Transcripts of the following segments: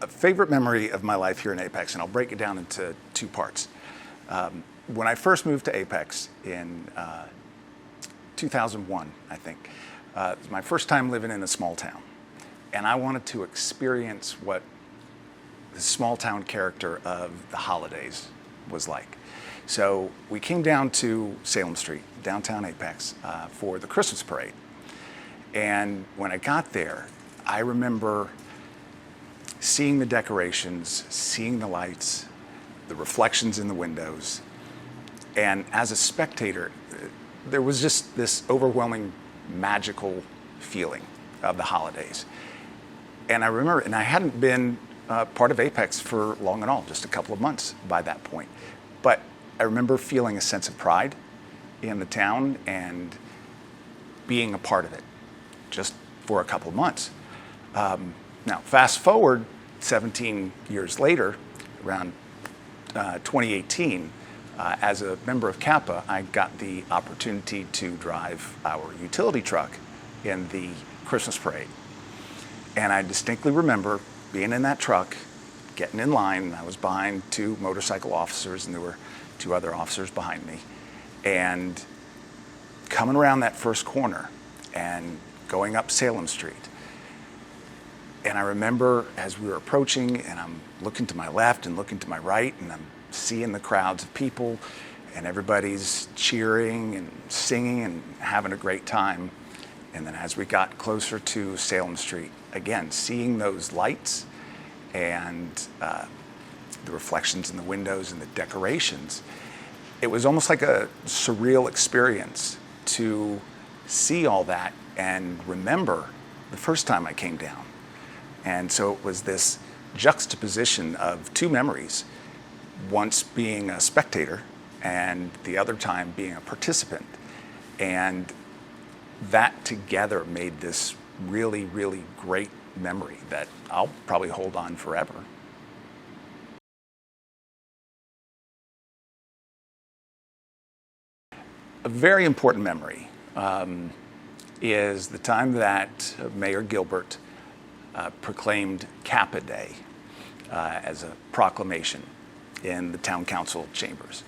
A favorite memory of my life here in Apex, and I'll break it down into two parts. When I first moved to Apex in 2001, I think, it was my first time living in a small town. And I wanted to experience what the small town character of the holidays was like. So we came down to Salem Street, downtown Apex, for the Christmas parade. And when I got there, I remember seeing the decorations, seeing the lights, the reflections in the windows. And as a spectator, there was just this overwhelming magical feeling of the holidays. And I remember, and I hadn't been part of Apex for long at all, just a couple of months by that point. But I remember feeling a sense of pride in the town and being a part of it just for a couple of months. Now, fast forward 17 years later, around 2018, as a member of Kappa, I got the opportunity to drive our utility truck in the Christmas parade. And I distinctly remember being in that truck, getting in line. I was behind two motorcycle officers, and there were two other officers behind me. And coming around that first corner and going up Salem Street. And I remember as we were approaching, and I'm looking to my left and looking to my right, and I'm seeing the crowds of people, and everybody's cheering and singing and having a great time. And then as we got closer to Salem Street, again, seeing those lights and the reflections in the windows and the decorations, it was almost like a surreal experience to see all that and remember the first time I came down. And so it was this juxtaposition of two memories, once being a spectator and the other time being a participant. And that together made this really, really great memory that I'll probably hold on forever. A very important memory is the time that Mayor Gilbert proclaimed Kappa Day as a proclamation in the town council chambers.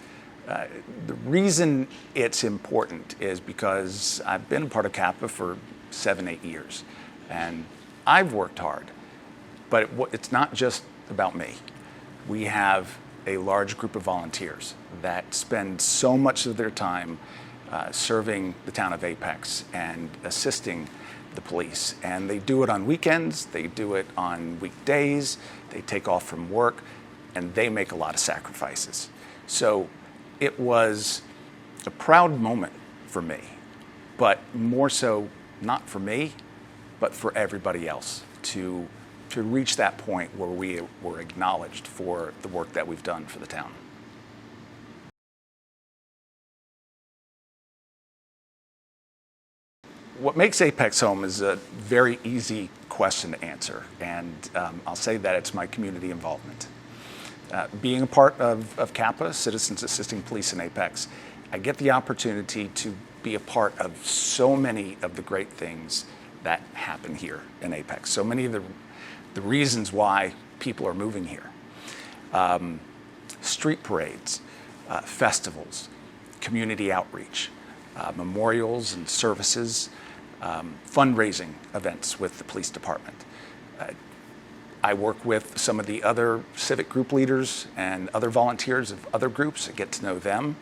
The reason it's important is because I've been a part of Kappa for 7-8 years, and I've worked hard, but it's not just about me. We have a large group of volunteers that spend so much of their time serving the town of Apex and assisting the police. And they do it on weekends, they do it on weekdays, they take off from work, and they make a lot of sacrifices. So it was a proud moment for me, but more so not for me, but for everybody else to reach that point where we were acknowledged for the work that we've done for the town. What makes Apex home is a very easy question to answer, and I'll say that it's my community involvement. Being a part of Kappa, Citizens Assisting Police in Apex, I get the opportunity to be a part of so many of the great things that happen here in Apex, so many of the reasons why people are moving here. Street parades, festivals, community outreach, memorials and services, fundraising events with the police department. I work with some of the other civic group leaders and other volunteers of other groups. I get to know them.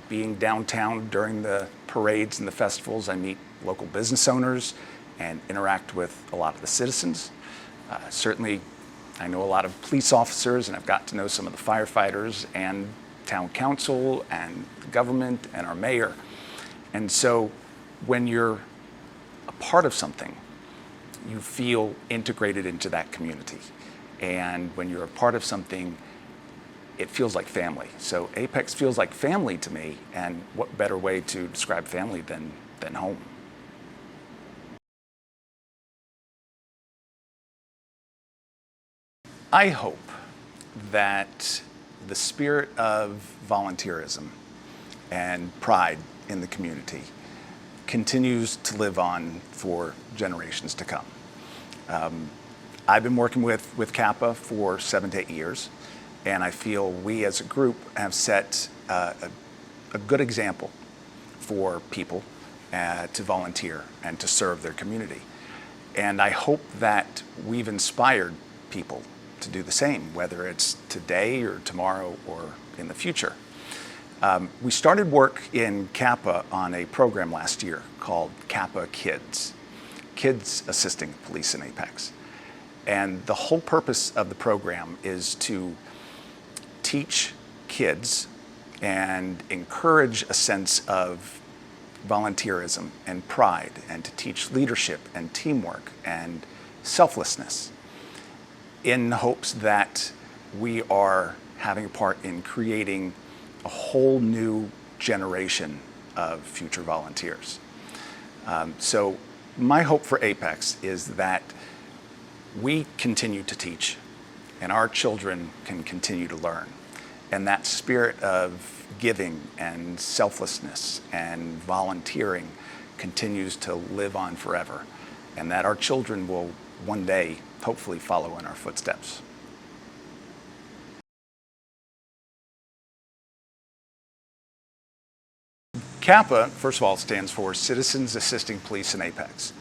Being downtown during the parades and the festivals, I meet local business owners and interact with a lot of the citizens. Certainly, I know a lot of police officers, and I've got to know some of the firefighters and town council and the government and our mayor. And so when you're a part of something, you feel integrated into that community. And when you're a part of something, it feels like family. So Apex feels like family to me, and what better way to describe family than home? I hope that the spirit of volunteerism and pride in the community continues to live on for generations to come. I've been working with Kappa for 7 to 8 years, and I feel we as a group have set a good example for people to volunteer and to serve their community. And I hope that we've inspired people to do the same, whether it's today or tomorrow or in the future. We started work in Kappa on a program last year called Kappa Kids, Kids Assisting Police in Apex. And the whole purpose of the program is to teach kids and encourage a sense of volunteerism and pride, and to teach leadership and teamwork and selflessness, in hopes that we are having a part in creating a whole new generation of future volunteers. So my hope for Apex is that we continue to teach and our children can continue to learn. And that spirit of giving and selflessness and volunteering continues to live on forever. And that our children will one day hopefully follow in our footsteps. Kappa, first of all, stands for Citizens Assisting Police in Apex.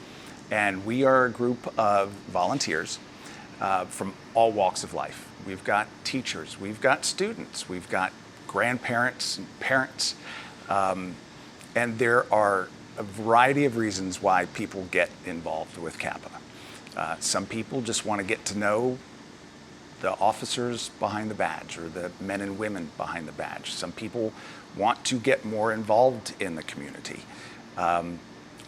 And we are a group of volunteers from all walks of life. We've got teachers, we've got students, we've got grandparents and parents. And there are a variety of reasons why people get involved with Kappa. Some people just want to get to know the officers behind the badge or the men and women behind the badge. Some people want to get more involved in the community.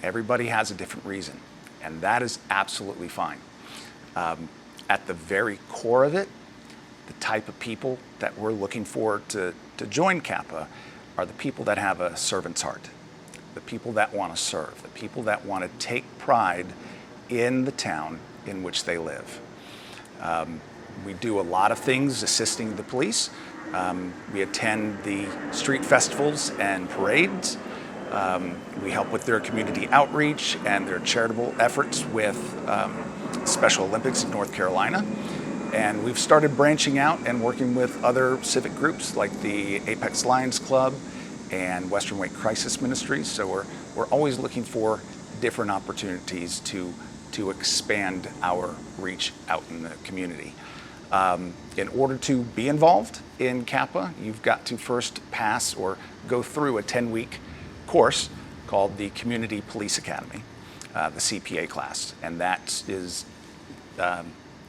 Everybody has a different reason, and that is absolutely fine. At the very core of it, the type of people that we're looking for to join Kappa are the people that have a servant's heart, the people that want to serve, the people that want to take pride in the town in which they live. We do a lot of things assisting the police. We attend the street festivals and parades. We help with their community outreach and their charitable efforts with Special Olympics in North Carolina. And we've started branching out and working with other civic groups like the Apex Lions Club and Western Wake Crisis Ministries. So we're always looking for different opportunities to expand our reach out in the community. In order to be involved in Kappa, you've got to first pass or go through a 10-week course called the Community Police Academy, the CPA class. And that is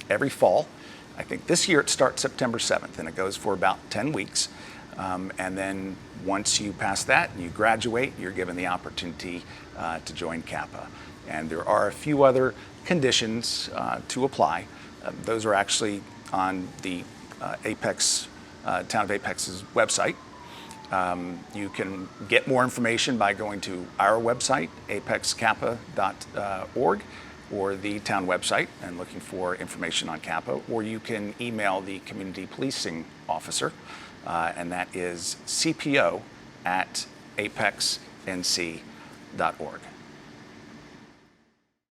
every fall. I think this year it starts September 7th, and it goes for about 10 weeks. And then once you pass that and you graduate, you're given the opportunity to join Kappa. And there are a few other conditions to apply. Those are actually on the Town of Apex's website. You can get more information by going to our website, apexkappa.org, or the town website and looking for information on Kappa, or you can email the community policing officer, and that is cpo@apexnc.org.